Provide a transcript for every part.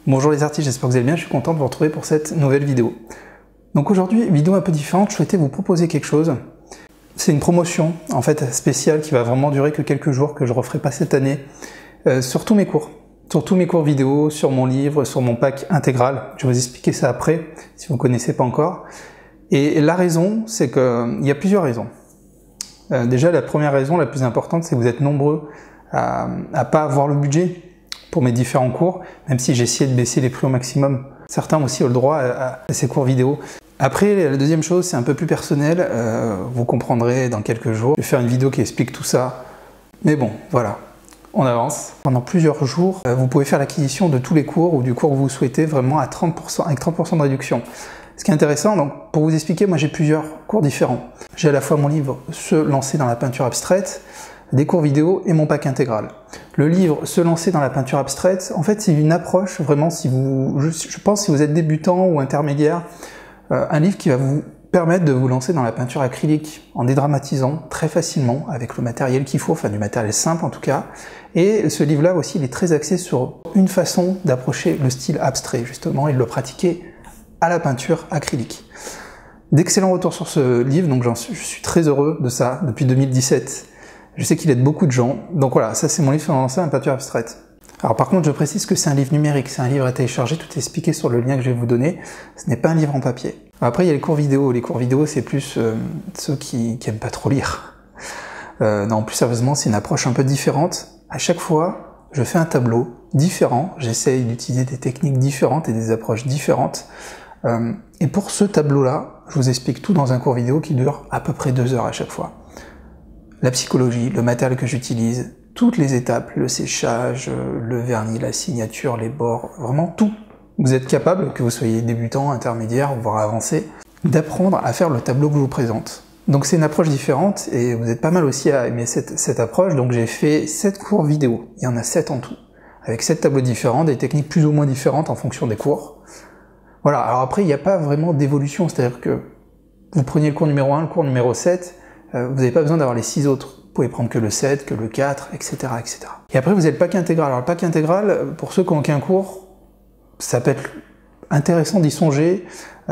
Bonjour les artistes, j'espère que vous allez bien, je suis content de vous retrouver pour cette nouvelle vidéo. Donc aujourd'hui, vidéo un peu différente, je souhaitais vous proposer quelque chose. C'est une promotion, en fait, spéciale qui va vraiment durer que quelques jours, que je ne referai pas cette année, sur tous mes cours. Sur tous mes cours vidéo, sur mon livre, sur mon pack intégral. Je vais vous expliquer ça après, si vous ne connaissez pas encore. Et la raison, c'est qu'il y a plusieurs raisons. Déjà, la première raison, la plus importante, c'est que vous êtes nombreux à pas avoir le budget pour mes différents cours, même si j'ai essayé de baisser les prix au maximum. Certains aussi ont le droit à ces cours vidéo. Après, la deuxième chose, c'est un peu plus personnel, vous comprendrez dans quelques jours. Je vais faire une vidéo qui explique tout ça. Mais bon, voilà, on avance. Pendant plusieurs jours, vous pouvez faire l'acquisition de tous les cours ou du cours que vous souhaitez vraiment à 30%, avec 30% de réduction. Ce qui est intéressant, donc pour vous expliquer, moi j'ai plusieurs cours différents. J'ai à la fois mon livre « Se lancer dans la peinture abstraite », des cours vidéo et mon pack intégral. Le livre « Se lancer dans la peinture abstraite », en fait c'est une approche vraiment, si vous, je pense si vous êtes débutant ou intermédiaire, un livre qui va vous permettre de vous lancer dans la peinture acrylique en dédramatisant très facilement avec le matériel qu'il faut, enfin du matériel simple en tout cas. Et ce livre-là aussi, il est très axé sur une façon d'approcher le style abstrait justement et de le pratiquer à la peinture acrylique. D'excellents retours sur ce livre, donc je suis très heureux de ça depuis 2017. Je sais qu'il aide beaucoup de gens, donc voilà, ça c'est mon livre sur lancer en peinture abstraite. Alors par contre, je précise que c'est un livre numérique, c'est un livre à télécharger, tout est expliqué sur le lien que je vais vous donner, ce n'est pas un livre en papier. Après il y a les cours vidéo c'est plus ceux qui aiment pas trop lire. Non, plus sérieusement, c'est une approche un peu différente. À chaque fois, je fais un tableau différent, j'essaye d'utiliser des techniques différentes et des approches différentes. Et pour ce tableau-là, je vous explique tout dans un cours vidéo qui dure à peu près 2 heures à chaque fois. La psychologie, le matériel que j'utilise, toutes les étapes, le séchage, le vernis, la signature, les bords, vraiment tout. Vous êtes capable, que vous soyez débutant, intermédiaire, voire avancé, d'apprendre à faire le tableau que je vous présente. Donc c'est une approche différente et vous êtes pas mal aussi à aimer cette approche, donc j'ai fait 7 cours vidéo, il y en a 7 en tout, avec 7 tableaux différents, des techniques plus ou moins différentes en fonction des cours. Voilà, alors après il n'y a pas vraiment d'évolution, c'est-à-dire que vous preniez le cours numéro 1, le cours numéro 7, vous n'avez pas besoin d'avoir les 6 autres. Vous pouvez prendre que le 7, que le 4, etc., etc. Et après, vous avez le pack intégral. Alors, le pack intégral, pour ceux qui n'ont aucun cours, ça peut être intéressant d'y songer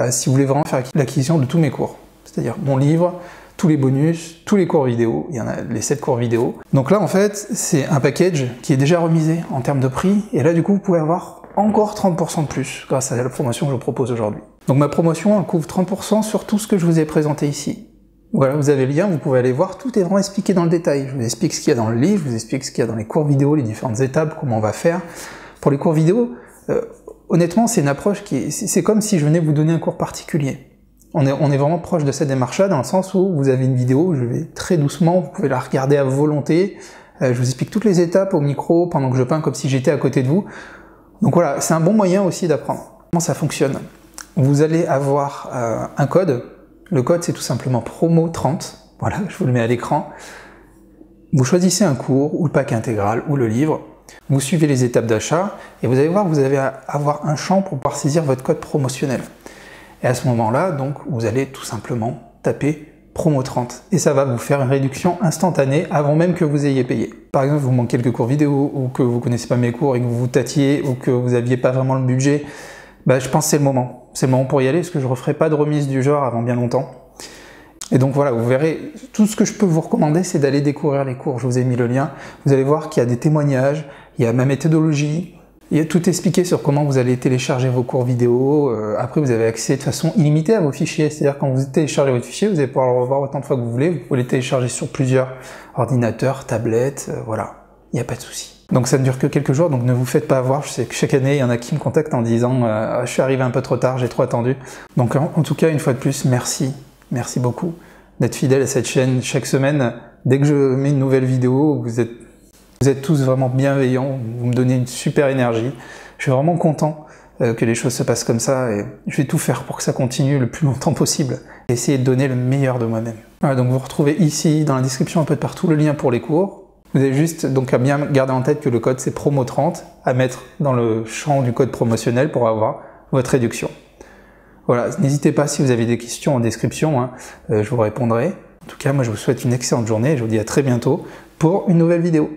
si vous voulez vraiment faire l'acquisition de tous mes cours. C'est-à-dire mon livre, tous les bonus, tous les cours vidéo, il y en a les 7 cours vidéo. Donc là, en fait, c'est un package qui est déjà remisé en termes de prix. Et là, du coup, vous pouvez avoir encore 30% de plus grâce à la promotion que je vous propose aujourd'hui. Donc ma promotion, elle couvre 30% sur tout ce que je vous ai présenté ici. Voilà, vous avez le lien, vous pouvez aller voir, tout est vraiment expliqué dans le détail. Je vous explique ce qu'il y a dans le livre, je vous explique ce qu'il y a dans les cours vidéo, les différentes étapes, comment on va faire. Pour les cours vidéo, honnêtement, c'est une approche c'est comme si je venais vous donner un cours particulier. On est vraiment proche de cette démarche-là, dans le sens où vous avez une vidéo, je vais très doucement, vous pouvez la regarder à volonté, je vous explique toutes les étapes au micro, pendant que je peins, comme si j'étais à côté de vous. Donc voilà, c'est un bon moyen aussi d'apprendre. Comment ça fonctionne? Vous allez avoir un code. Le code, c'est tout simplement promo30, voilà, je vous le mets à l'écran. Vous choisissez un cours, ou le pack intégral, ou le livre, vous suivez les étapes d'achat, et vous allez voir que vous allez avoir un champ pour pouvoir saisir votre code promotionnel. Et à ce moment-là, donc, vous allez tout simplement taper promo30, et ça va vous faire une réduction instantanée avant même que vous ayez payé. Par exemple, vous manquez quelques cours vidéo, ou que vous ne connaissez pas mes cours, et que vous vous tâtiez, ou que vous n'aviez pas vraiment le budget, bah, je pense que c'est le moment. C'est le moment pour y aller, parce que je ne referai pas de remise du genre avant bien longtemps. Et donc voilà, vous verrez, tout ce que je peux vous recommander, c'est d'aller découvrir les cours. Je vous ai mis le lien. Vous allez voir qu'il y a des témoignages, il y a ma méthodologie, il y a tout expliqué sur comment vous allez télécharger vos cours vidéo. Après, vous avez accès de façon illimitée à vos fichiers. C'est-à-dire quand vous téléchargez votre fichier, vous allez pouvoir le revoir autant de fois que vous voulez. Vous pouvez les télécharger sur plusieurs ordinateurs, tablettes, voilà. Il n'y a pas de souci. Donc ça ne dure que quelques jours, donc ne vous faites pas avoir. Je sais que chaque année, il y en a qui me contactent en disant je suis arrivé un peu trop tard, j'ai trop attendu. Donc en tout cas, une fois de plus, merci beaucoup d'être fidèle à cette chaîne chaque semaine. Dès que je mets une nouvelle vidéo, vous êtes tous vraiment bienveillants, vous me donnez une super énergie. Je suis vraiment content que les choses se passent comme ça et je vais tout faire pour que ça continue le plus longtemps possible et essayer de donner le meilleur de moi-même. Voilà, donc vous retrouvez ici dans la description un peu de partout le lien pour les cours. Vous avez juste donc à bien garder en tête que le code c'est promo30 à mettre dans le champ du code promotionnel pour avoir votre réduction. Voilà, n'hésitez pas si vous avez des questions en description, hein, je vous répondrai. En tout cas, moi je vous souhaite une excellente journée et je vous dis à très bientôt pour une nouvelle vidéo.